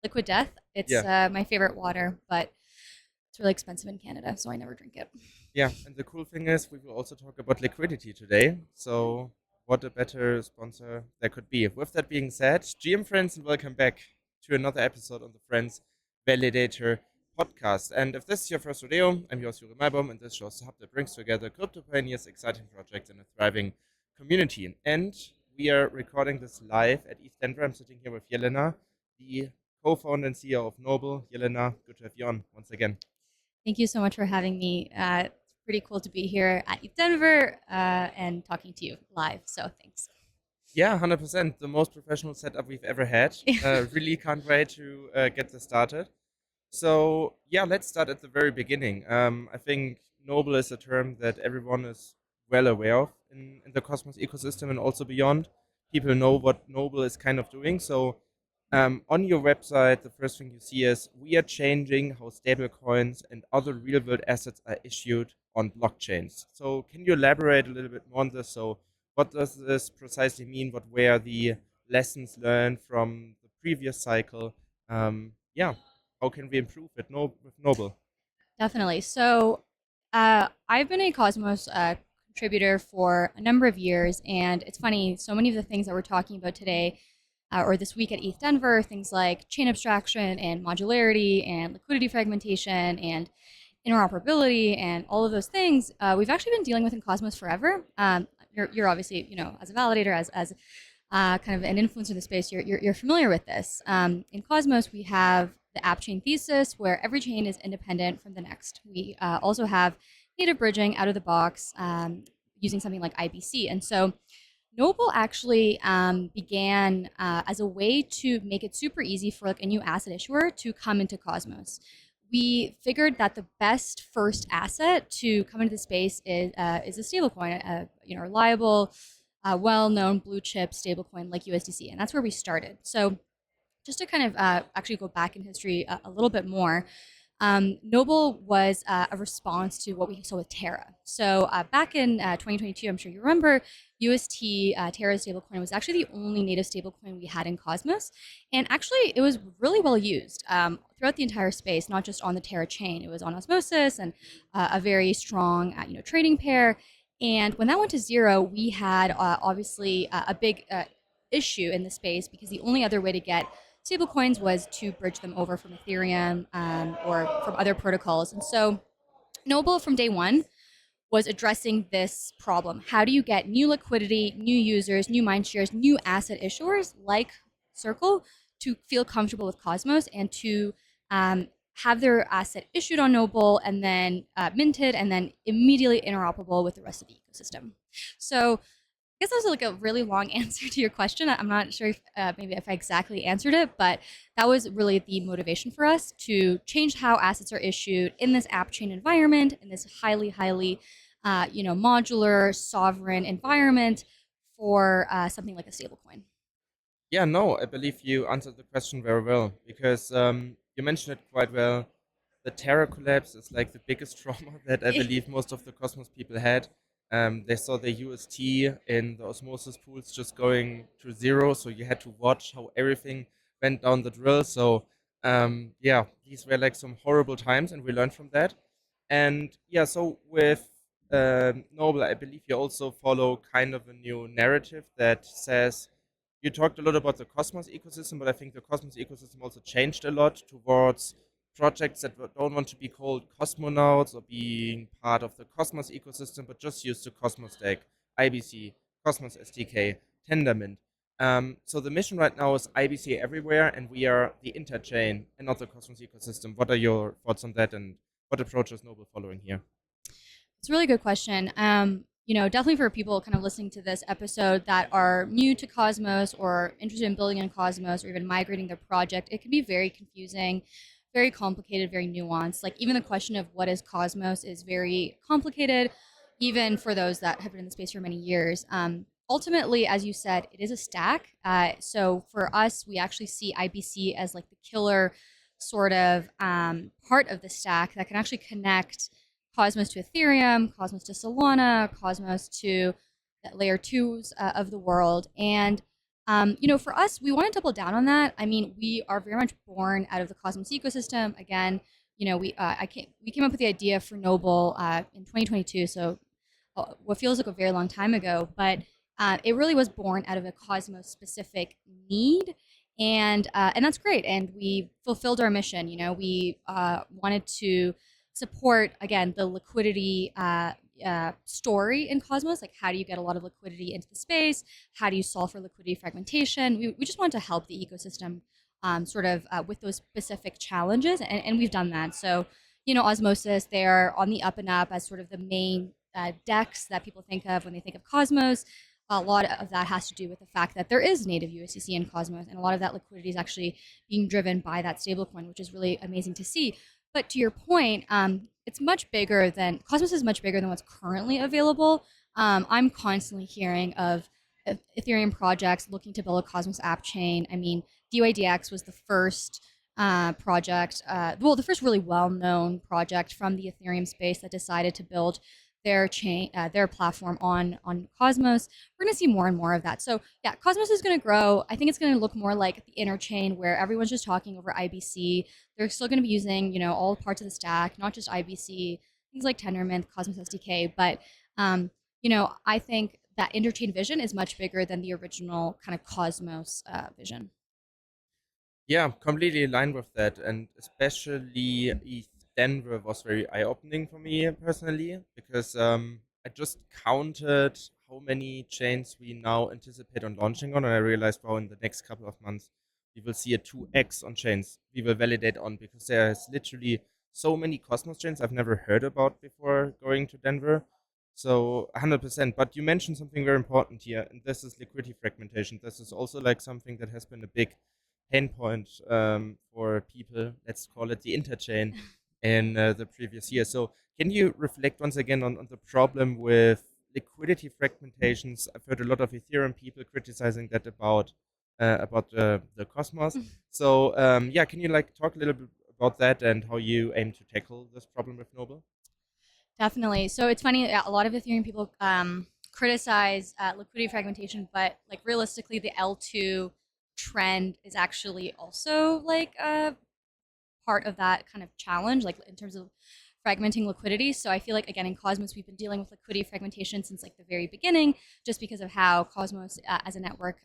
Liquid Death. It's Yeah, my favorite water, but it's really expensive in Canada, so I never drink it. yeah. And the cool thing is, we will also talk about liquidity today. So, what a better sponsor there could be. With that being said, GM friends, and welcome back to another episode on the Friends Validator podcast. And if this is your first rodeo, I'm yours, Juri Maibaum, and this shows the hub that brings together crypto pioneers, exciting projects, and a thriving community. And we are recording this live at ETHDenver. I'm sitting here with Jelena, the co-founder and CEO of Noble. Jelena, good to have you on once again. Thank you so much for having me. It's pretty cool to be here at ETHDenver and talking to you live. So thanks. Yeah, 100%. The most professional setup we've ever had. Really can't wait to get this started. So, yeah, let's start at the very beginning. I think Noble is a term that everyone is well aware of in the Cosmos ecosystem and also beyond. People know what Noble is kind of doing. So, on your website, the first thing you see is we are changing how stablecoins and other real world assets are issued on blockchains. So, can you elaborate a little bit more on this? So, what does this precisely mean? What were the lessons learned from the previous cycle? Yeah, how can we improve it with Noble? Definitely. So I've been a Cosmos contributor for a number of years, and it's funny. So many of the things that we're talking about today, or this week at ETHDenver, things like chain abstraction and modularity and liquidity fragmentation and interoperability and all of those things, we've actually been dealing with in Cosmos forever. You're obviously, as a validator, as kind of an influencer in the space, you're familiar with this. In Cosmos, we have the app chain thesis, where every chain is independent from the next. We also have native bridging out of the box using something like IBC. And so Noble actually began as a way to make it super easy for like a new asset issuer to come into Cosmos. We figured that the best first asset to come into the space is a stablecoin, a reliable, well-known blue chip stablecoin like USDC, and that's where we started. So just to kind of actually go back in history a little bit more, Noble was a response to what we saw with Terra. So back in 2022, I'm sure you remember, UST Terra stablecoin was actually the only native stablecoin we had in Cosmos, and actually it was really well used throughout the entire space, not just on the Terra chain. It was on Osmosis and a very strong, trading pair. And when that went to zero, we had obviously a big issue in the space because the only other way to get stablecoins was to bridge them over from Ethereum or from other protocols. And so Noble from day one was addressing this problem. How do you get new liquidity, new users, new mind shares, new asset issuers like Circle to feel comfortable with Cosmos and to have their asset issued on Noble and then minted and then immediately interoperable with the rest of the ecosystem? So I guess that was like a really long answer to your question. I'm not sure if maybe if I exactly answered it, but that was really the motivation for us to change how assets are issued in this app chain environment, in this highly, modular, sovereign environment for something like a stablecoin. Yeah, no, I believe you answered the question very well because you mentioned it quite well. The Terra collapse is like the biggest trauma that I believe most of the Cosmos people had. They saw the UST in the osmosis pools just going to zero, so you had to watch how everything went down the drill. So, yeah, these were like some horrible times, and we learned from that. And yeah, so with Noble, I believe you also follow kind of a new narrative that says you talked a lot about the Cosmos ecosystem, but I think the Cosmos ecosystem also changed a lot towards projects that don't want to be called cosmonauts or being part of the Cosmos ecosystem, but just use the Cosmos stack, IBC, Cosmos SDK, Tendermint. So the mission right now is IBC everywhere, and we are the interchain and not the Cosmos ecosystem. What are your thoughts on that, and what approach is Noble following here? It's a really good question. Definitely for people kind of listening to this episode that are new to Cosmos or interested in building in Cosmos or even migrating their project, it can be very confusing, very complicated, very nuanced. Like even the question of what is Cosmos is very complicated, even for those that have been in the space for many years. Ultimately, as you said, it is a stack. So for us, we actually see IBC as like the killer sort of part of the stack that can actually connect Cosmos to Ethereum, Cosmos to Solana, Cosmos to layer twos of the world. And For us, we want to double down on that. I mean, we are very much born out of the Cosmos ecosystem. Again, we came up with the idea for Noble in 2022, so what feels like a very long time ago, but it really was born out of a Cosmos specific need. And that's great. And we fulfilled our mission. We wanted to support again the liquidity story in Cosmos. Like, how do you get a lot of liquidity into the space? How do you solve for liquidity fragmentation? We just want to help the ecosystem with those specific challenges, and we've done that. So, Osmosis, they're on the up and up as sort of the main DEX that people think of when they think of Cosmos. A lot of that has to do with the fact that there is native USDC in Cosmos, and a lot of that liquidity is actually being driven by that stablecoin, which is really amazing to see. But to your point, it's much bigger than Cosmos is much bigger than what's currently available. I'm constantly hearing of Ethereum projects looking to build a Cosmos app chain. I mean, DYDX was the first project, the first really well-known project from the Ethereum space that decided to build their chain, their platform on Cosmos. We're going to see more and more of that. So yeah, Cosmos is going to grow. I think it's going to look more like the interchain where everyone's just talking over IBC. They're still going to be using, all parts of the stack, not just IBC, things like Tendermint, Cosmos SDK. But I think that interchain vision is much bigger than the original kind of Cosmos vision. Yeah, completely aligned with that, and especially ETHDenver was very eye-opening for me personally because I just counted how many chains we now anticipate on launching on, and I realized, wow, in the next couple of months we will see a 2x on chains we will validate on because there's literally so many Cosmos chains I've never heard about before going to Denver. So 100%. But you mentioned something very important here, and this is liquidity fragmentation. This is also like something that has been a big pain point for people. Let's call it the interchain in the previous year. So can you reflect once again on the problem with liquidity fragmentations? I've heard a lot of Ethereum people criticizing that about the Cosmos. So yeah, can you like talk a little bit about that and how you aim to tackle this problem with Noble? Definitely. So it's funny. A lot of Ethereum people criticize liquidity fragmentation, but like realistically, the L2 trend is actually also like a part of that kind of challenge, like in terms of fragmenting liquidity. So I feel like again in Cosmos we've been dealing with liquidity fragmentation since like the very beginning, just because of how Cosmos as a network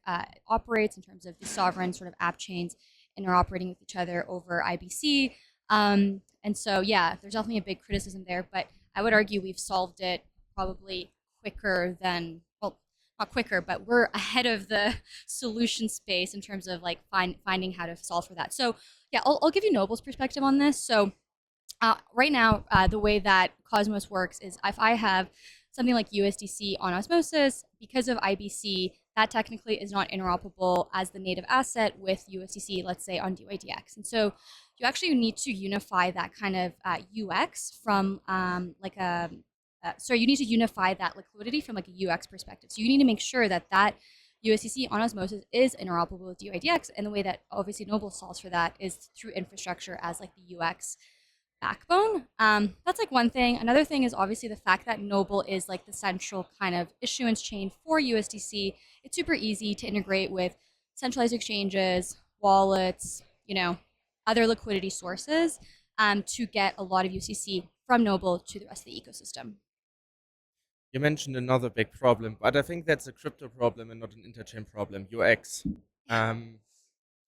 operates in terms of the sovereign sort of app chains interoperating with each other over IBC. And so yeah, there's definitely a big criticism there, but I would argue we've solved it probably quicker than well, not quicker, but we're ahead of the solution space in terms of like finding how to solve for that. So yeah, I'll give you Noble's perspective on this. So right now, the way that Cosmos works is if I have something like USDC on Osmosis, because of IBC, that technically is not interoperable as the native asset with USDC, let's say on DYDX. And so you actually need to unify that kind of UX from you need to unify that liquidity from like a UX perspective. So you need to make sure that that USDC on Osmosis is interoperable with DYDX, and the way that obviously Noble solves for that is through infrastructure as like the UX backbone. That's like one thing. Another thing is obviously the fact that Noble is like the central kind of issuance chain for USDC. It's super easy to integrate with centralized exchanges, wallets, other liquidity sources to get a lot of USDC from Noble to the rest of the ecosystem. You mentioned another big problem, but I think that's a crypto problem and not an interchain problem. UX. Um,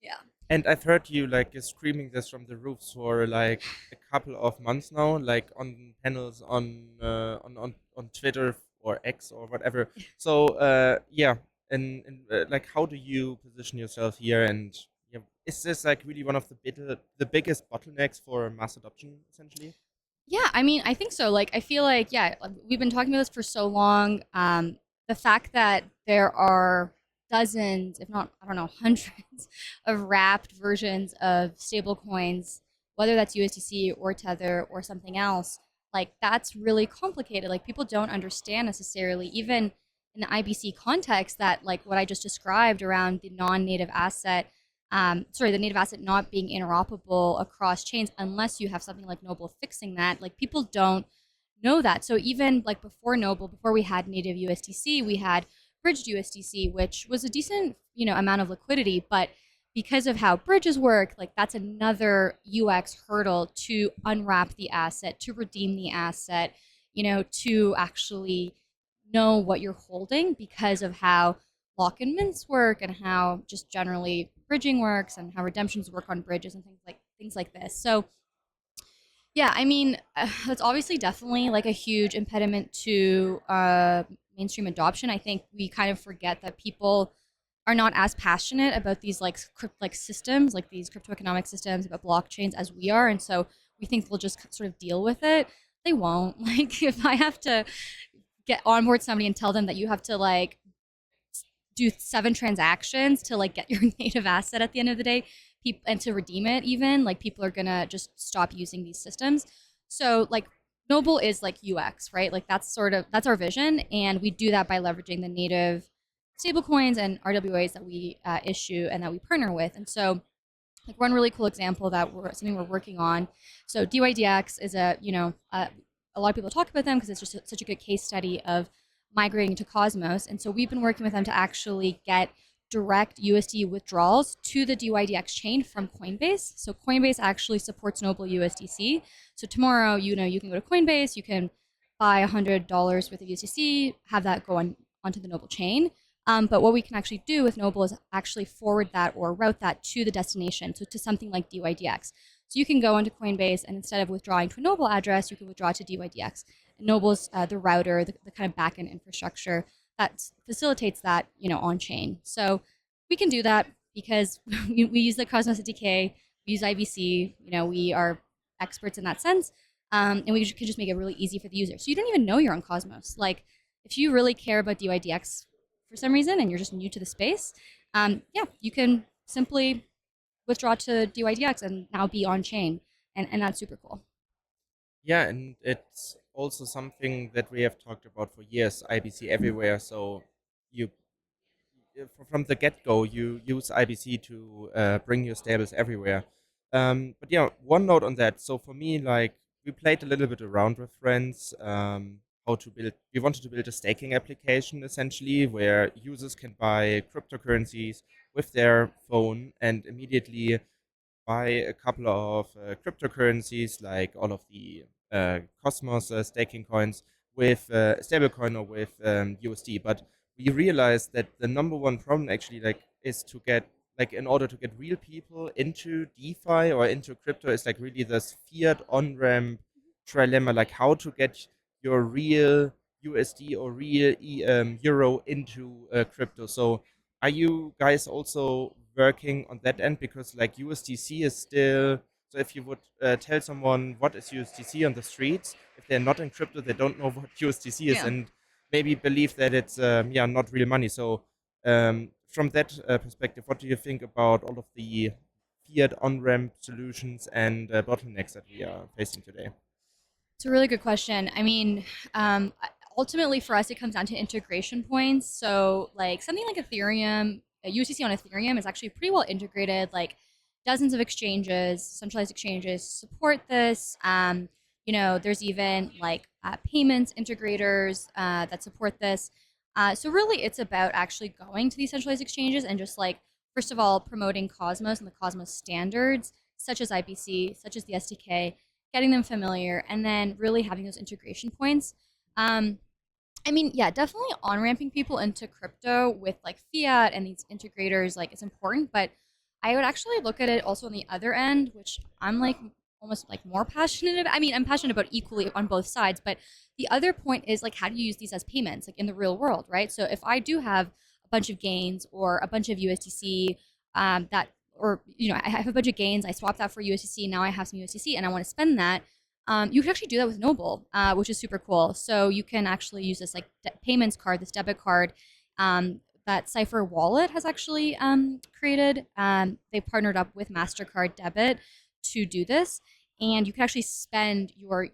Yeah. And I've heard you like screaming this from the roofs for like a couple of months now, like on panels on Twitter or X or whatever. So yeah, and like how do you position yourself here? And yeah, is this like really one of the biggest bottlenecks for mass adoption essentially? Yeah, I mean, I think so. Like, I feel like, yeah, we've been talking about this for so long. The fact that there are dozens, if not, I don't know, hundreds of wrapped versions of stablecoins, whether that's USDC or Tether or something else, like, that's really complicated. Like, people don't understand necessarily, even in the IBC context, that, like, what I just described around the non native asset the native asset not being interoperable across chains unless you have something like Noble fixing that. Like people don't know that. So even like before Noble, before we had native USDC, we had bridged USDC, which was a decent, amount of liquidity, but because of how bridges work, like that's another UX hurdle to unwrap the asset, to redeem the asset, to actually know what you're holding because of how lock and mints work and how just generally bridging works and how redemptions work on bridges and things like this. So yeah, I mean, that's obviously definitely like a huge impediment to mainstream adoption. I think we kind of forget that people are not as passionate about these like systems, like these crypto economic systems, about blockchains as we are, and so we think they'll just sort of deal with it. They won't. Like if I have to get onboard somebody and tell them that you have to like do 7 transactions to like get your native asset at the end of the day, and to redeem it, even like people are gonna just stop using these systems. So like Noble is like UX, right? Like that's our vision, and we do that by leveraging the native stablecoins and RWAs that we issue and that we partner with. And so like one really cool example that we're working on. So DYDX is a lot of people talk about them because it's just such a good case study of migrating to Cosmos. And so we've been working with them to actually get direct USD withdrawals to the DYDX chain from Coinbase. So Coinbase actually supports Noble USDC. So tomorrow, you can go to Coinbase, you can buy $100 worth of USDC, have that go onto the Noble chain. But what we can actually do with Noble is actually forward that or route that to the destination, so to something like DYDX. So you can go onto Coinbase, and instead of withdrawing to a Noble address, you can withdraw to DYDX. And Noble's the router, the kind of backend infrastructure that facilitates that, on chain. So we can do that because we use the Cosmos SDK, we use IBC, we are experts in that sense, and we can just make it really easy for the user. So you don't even know you're on Cosmos. Like if you really care about DYDX for some reason and you're just new to the space, you can simply withdraw to DYDX and now be on chain, and that's super cool. Yeah, and it's also something that we have talked about for years, IBC everywhere. So you from the get-go, you use IBC to bring your stables everywhere. But yeah, one note on that. So for me, like we played a little bit around with friends, how to build. We wanted to build a staking application essentially, where users can buy cryptocurrencies with their phone and immediately buy a couple of cryptocurrencies, like all of the Cosmos staking coins with stablecoin or with USD. But we realized that the number one problem actually like is to get like in order to get real people into DeFi or into crypto is like really this fiat on ramp trilemma, like how to get your real USD or real euro into crypto. So are you guys also working on that end? Because like USDC is still, so if you would tell someone what is USDC on the streets, if they're not in crypto, they don't know what USDC is Yeah. and maybe believe that it's not real money. So from that perspective, what do you think about all of the fiat on-ramp solutions and bottlenecks that we are facing today? It's a really good question. I mean, ultimately for us, it comes down to integration points. So, like something like Ethereum, USDC on Ethereum is actually pretty well integrated. Like dozens of exchanges, centralized exchanges support this. There's even like payments integrators that support this. So really, it's about actually going to these centralized exchanges and just like first of all promoting Cosmos and the Cosmos standards, such as IBC, such as the SDK, getting them familiar, and then really having those integration points. Um, I mean, yeah, definitely on ramping people into crypto with like fiat and these integrators, like it's important. But I would actually look at it also on the other end, which I'm like almost like more passionate about. I mean, I'm passionate about equally on both sides. But the other point is like, how do you use these as payments, like in the real world, right? So if I do have a bunch of gains or a bunch of USDC that or I have a bunch of gains, I swap that for USDC, now I have some USDC and I want to spend that, you can actually do that with Noble, which is super cool. So you can actually use this like payments card, this debit card that Cypher Wallet has actually created. They partnered up with MasterCard Debit to do this, and you can actually spend your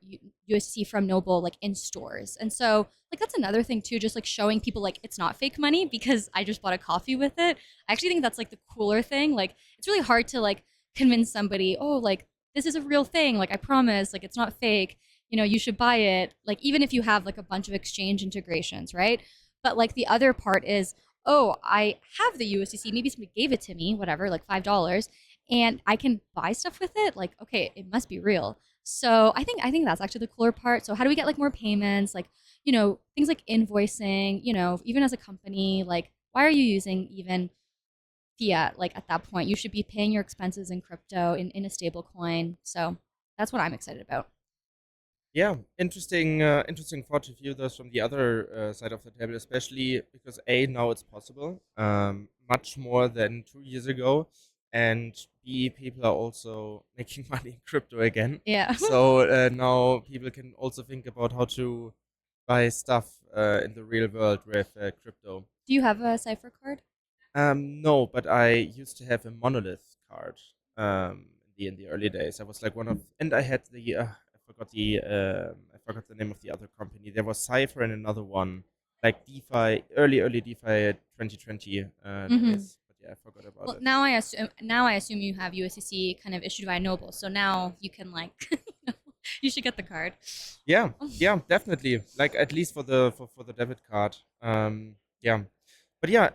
USDC from Noble like in stores. And so like that's another thing too, just like showing people like it's not fake money because I just bought a coffee with it. I actually think that's like the cooler thing. Like it's really hard to like convince somebody, oh, like this is a real thing. Like I promise, like it's not fake. You should buy it. Like even if you have like a bunch of exchange integrations, right? But like the other part is, oh, I have the USDC. Maybe somebody gave it to me, whatever, like $5, and I can buy stuff with it. Like, okay, it must be real. So I think that's actually the cooler part. So how do we get like more payments? Like, things like invoicing. Even as a company, like, why are you using even fiat? Like at that point, you should be paying your expenses in crypto in a stable coin. So that's what I'm excited about. Yeah, interesting thought to view this from the other side of the table, especially because now it's possible, much more than 2 years ago, and B, people are also making money in crypto again. Yeah. So now people can also think about how to buy stuff in the real world with crypto. Do you have a cipher card? No, but I used to have a monolith card in the early days. I was like one of, and I had I forgot the name of the other company. There was Cypher and another one, like DeFi, early DeFi 2020 Mm-hmm. days. But yeah, I forgot about Well, it. now I assume you have USDC kind of issued by Noble, so now you can like, you should get the card. Yeah, yeah, definitely. Like at least for the debit card. Yeah. But yeah,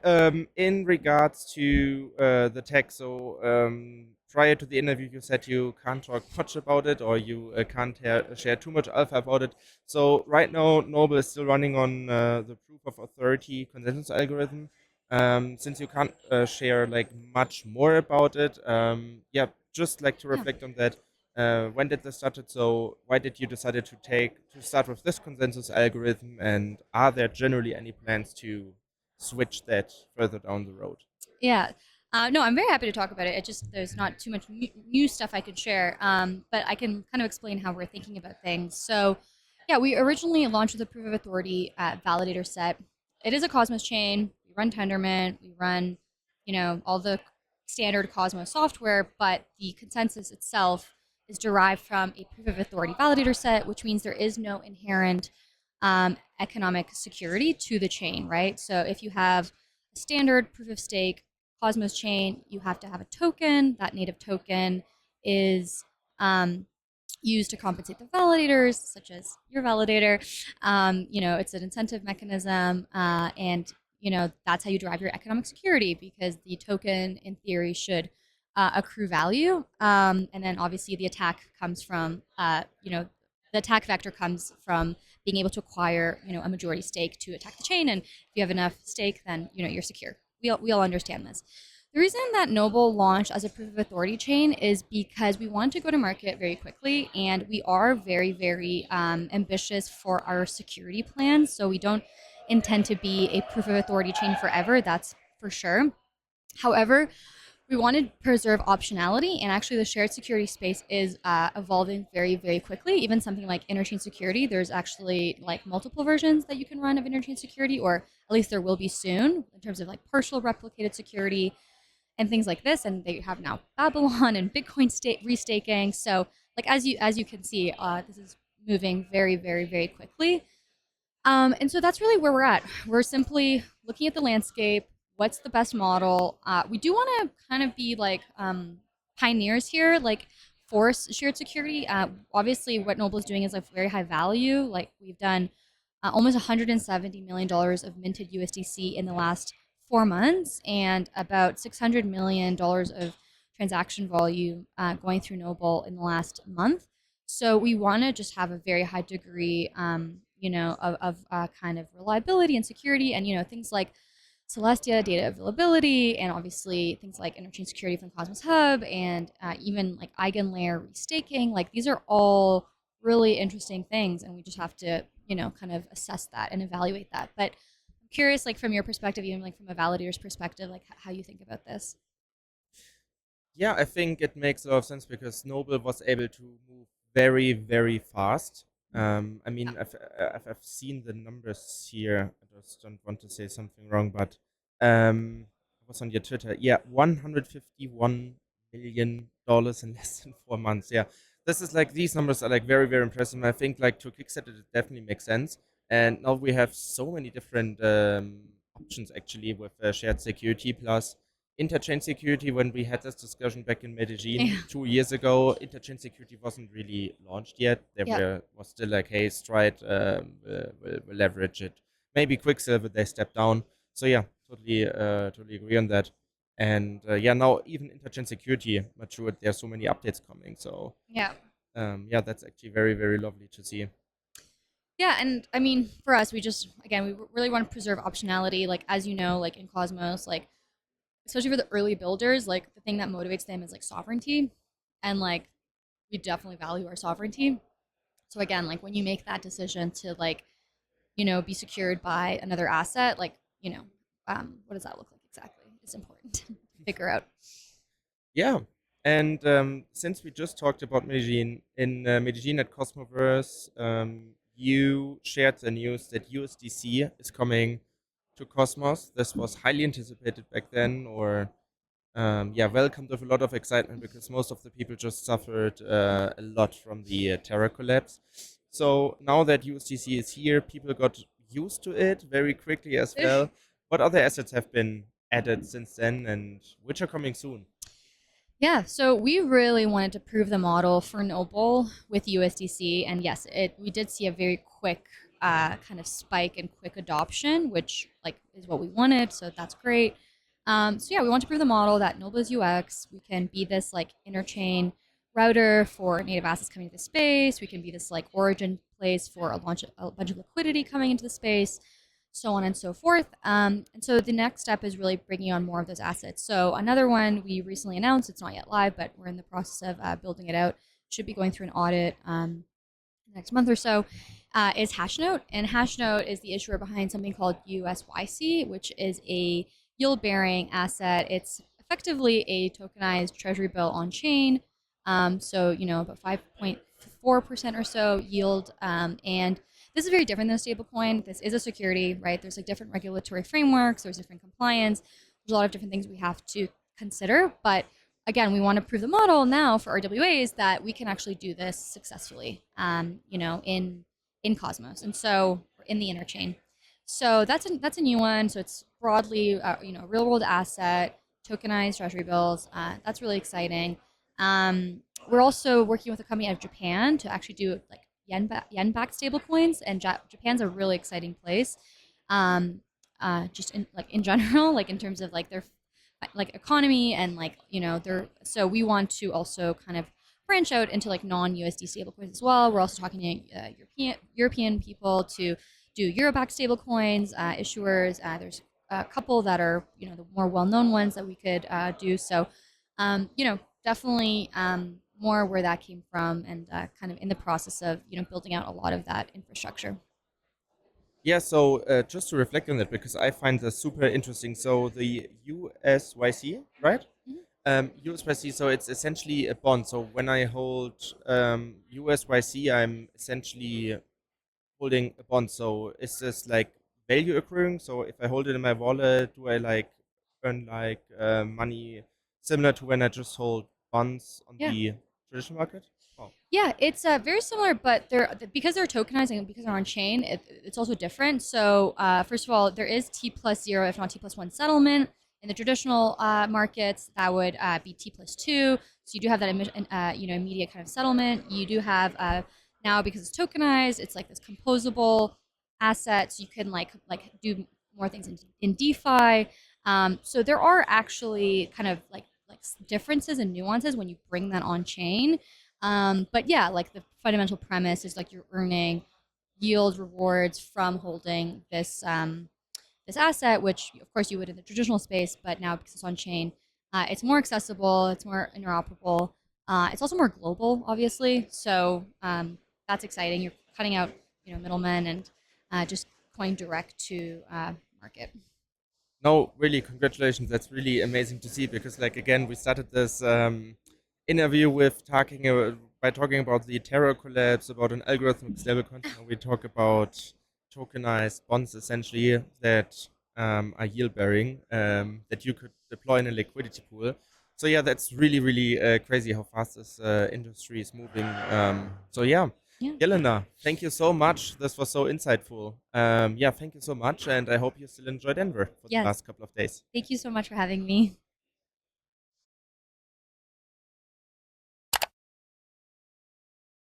in regards to the tech, so prior to the interview, you said you can't talk much about it, or you can't share too much alpha about it. So right now, Noble is still running on the proof of authority consensus algorithm. Since you can't share like much more about it, yeah, just like to Yeah. reflect on that. When did this started? So why did you decided to start with this consensus algorithm? And are there generally any plans to switch that further down the road? Yeah. No, I'm very happy to talk about it. It just there's not too much new stuff I could share, but I can kind of explain how we're thinking about things. So, yeah, we originally launched with a proof of authority validator set. It is a Cosmos chain. We run Tendermint. We run, all the standard Cosmos software, but the consensus itself is derived from a proof of authority validator set, which means there is no inherent economic security to the chain, right? So if you have a standard proof of stake Cosmos chain, you have to have a token. That native token is used to compensate the validators, such as your validator. It's an incentive mechanism, and that's how you derive your economic security because the token, in theory, should accrue value. And then obviously the attack comes from, the attack vector comes from being able to acquire, a majority stake to attack the chain. And if you have enough stake, then you're secure. We all understand this. The reason that Noble launched as a proof of authority chain is because we want to go to market very quickly, and we are very, very ambitious for our security plans. So we don't intend to be a proof of authority chain forever. That's for sure. However, we want to preserve optionality, and actually the shared security space is evolving very, very quickly. Even something like interchain security, there's actually like multiple versions that you can run of interchain security, or at least there will be soon, in terms of like partial replicated security and things like this. And they have now Babylon and Bitcoin restaking. So like as you can see, this is moving very, very, very quickly. And so that's really where we're at. We're simply looking at the landscape. What's the best model? We do want to kind of be like pioneers here, like force shared security. Obviously, what Noble is doing is like very high value. Like we've done almost $170 million of minted USDC in the last 4 months, and about $600 million of transaction volume going through Noble in the last month. So we want to just have a very high degree, of kind of reliability and security, and things like Celestia data availability, and obviously things like interchain security from Cosmos Hub, and even like eigenlayer restaking. Like these are all really interesting things, and we just have to kind of assess that and evaluate that. But I'm curious, like from your perspective, even like from a validator's perspective, like how you think about this. Yeah, I think it makes a lot of sense because Noble was able to move very, very fast. I Yeah. mean, I've seen the numbers here. I just don't want to say something wrong, but it was on your Twitter. Yeah, $151 million in less than 4 months. Yeah, this is like these numbers are like very, very impressive. I think like to kickstart it, it definitely makes sense. And now we have so many different options actually with shared security plus interchain security. When we had this discussion back in Yeah. Medellin 2 years ago, interchain security wasn't really launched yet. There Yeah. was still like, hey, Stride will leverage it, maybe Quicksilver they step down. So yeah, totally agree on that. And yeah, now even interchain security matured. There are so many updates coming. So Yeah. yeah, that's actually very lovely to see. Yeah, and I mean, for us, we just again, we really want to preserve optionality. Like as you know, like in Cosmos, like especially for the early builders, like the thing that motivates them is like sovereignty, and like we definitely value our sovereignty. So again, like when you make that decision to like be secured by another asset, like what does that look like exactly? It's important to figure out. Yeah. And since we just talked about Medellin, in Medellin at Cosmoverse, you shared the news that USDC is coming to Cosmos. This was highly anticipated back then, or yeah, welcomed with a lot of excitement because most of the people just suffered a lot from the Terra collapse. So now that USDC is here, people got used to it very quickly as well. What other assets have been added since then, and which are coming soon? Yeah, so we really wanted to prove the model for Noble with USDC, and yes, we did see a very quick kind of spike and quick adoption, which like is what we wanted. So that's great. So yeah, we want to prove the model that Noble is UX. We can be this like interchain router for native assets coming into the space. We can be this like origin place for a bunch of liquidity coming into the space, so on and so forth. And so the next step is really bringing on more of those assets. So another one we recently announced, it's not yet live, but we're in the process of building it out. Should be going through an audit next month or so, is Hashnote. And Hashnote is the issuer behind something called USYC, which is a yield-bearing asset. It's effectively a tokenized treasury bill on chain. So, about 5.4% or so yield. And this is very different than a stablecoin. This is a security, right? There's like different regulatory frameworks, there's different compliance, there's a lot of different things we have to consider. But again, we want to prove the model now for RWAs that we can actually do this successfully, in Cosmos, and so in the interchain. So that's a new one. So it's broadly, a real world asset, tokenized treasury bills. That's really exciting. We're also working with a company out of Japan to actually do like yen-backed stablecoins, and Japan's a really exciting place. Just in general, like in terms of like their like economy and like they're so we want to also kind of branch out into like non-USD stablecoins as well. We're also talking to European people to do euro-backed stablecoins issuers. There's a couple that are the more well-known ones that we could do. So definitely more where that came from, and kind of in the process of building out a lot of that infrastructure. Yeah, so just to reflect on that, because I find this super interesting. So the USYC, right? Mhm. USYC, so it's essentially a bond. So when I hold USYC, I'm essentially holding a bond. So is this like value accruing? So if I hold it in my wallet, do I like earn like money similar to when I just hold bonds on Yeah. the traditional market? Oh, Yeah, it's very similar, but they're because they're tokenizing and because they're on chain, it's also different. So first of all, there is T+0, if not T+1 settlement in the traditional markets. That would be T+2. So you do have that immediate kind of settlement. You do have now, because it's tokenized, it's like this composable asset. So you can like do more things in DeFi. So there are actually kind of like differences and nuances when you bring that on chain. But yeah, like the fundamental premise is like you're earning yield rewards from holding this asset, which of course you would in the traditional space, but now because it's on chain, it's more accessible, it's more interoperable, it's also more global, obviously. So that's exciting. You're cutting out middlemen and just going direct to market. no, really, congratulations. That's really amazing to see because, like, again, we started this interview with by talking about the Terra collapse, about an algorithmic stablecoin. Now we talk about tokenized bonds, essentially that are yield bearing, that you could deploy in a liquidity pool. So yeah, that's really crazy how fast this industry is moving. So yeah. Yeah. Jelena, thank you so much. This was so insightful. Yeah, thank you so much, and I hope you still enjoy Denver for the Yes. last couple of days. Thank you so much for having me.